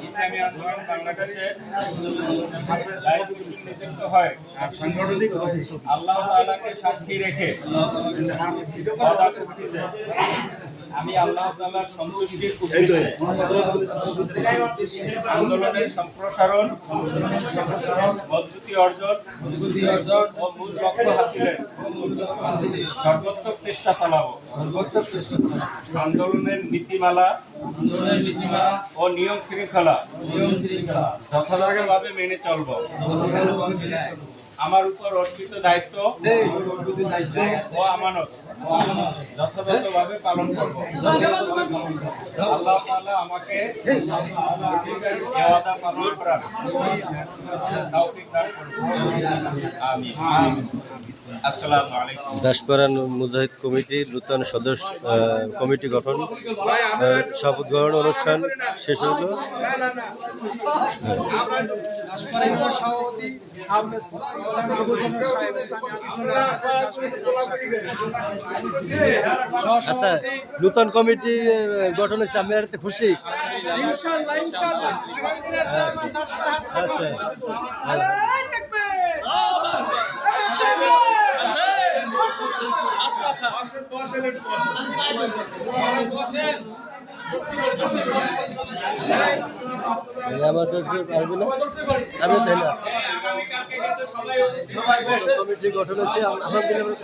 ইসলামী আন্দোলন বাংলাদেশে দায়িত্ব নিযুক্ত হয় সাংগঠনিক আল্লাহ তাআলাকে সাক্ষী রেখে ওয়াদা করছি যে আমি আল্লাহ তাআলার সন্তুষ্টির উদ্দেশ্যে আন্দোলনের সম্প্রসারণ, মজবুতি অর্জন ও মূল লক্ষ্য হাসিলের সর্বোত্তম চেষ্টা চালাবো। আন্দোলনের নীতিমালা ও নিয়ম শৃঙ্খলা যথাযথভাবে মেনে চলব। আমার উপর অর্পিত দায়িত্ব ও আমানত যথাযথভাবে পালন করব। আল্লাহ তাআলা আমাকে এ ওয়াদা পালন করার তৌফিক দান করুন। আমিন। আসসালামু আলাইকুম। দাসপাড়া মুজাহিদ কমিটির নূতন সদস্য কমিটি গঠন শপথ গ্রহণ অনুষ্ঠান শেষ হলো। আচ্ছা, নূতন কমিটি গঠন হয়েছে, আমি আর খুশি। ইনশাআল্লাহ ইনশাআল্লাহ আগামী দিনের চেয়ারম্যান দাসপাড়া হাত আচ্ছা, আল্লাহু তাকবীর। আমার পারবে না, আমি তাই না। কমিটি গঠন হয়েছে, আলহামদুলিল্লাহ।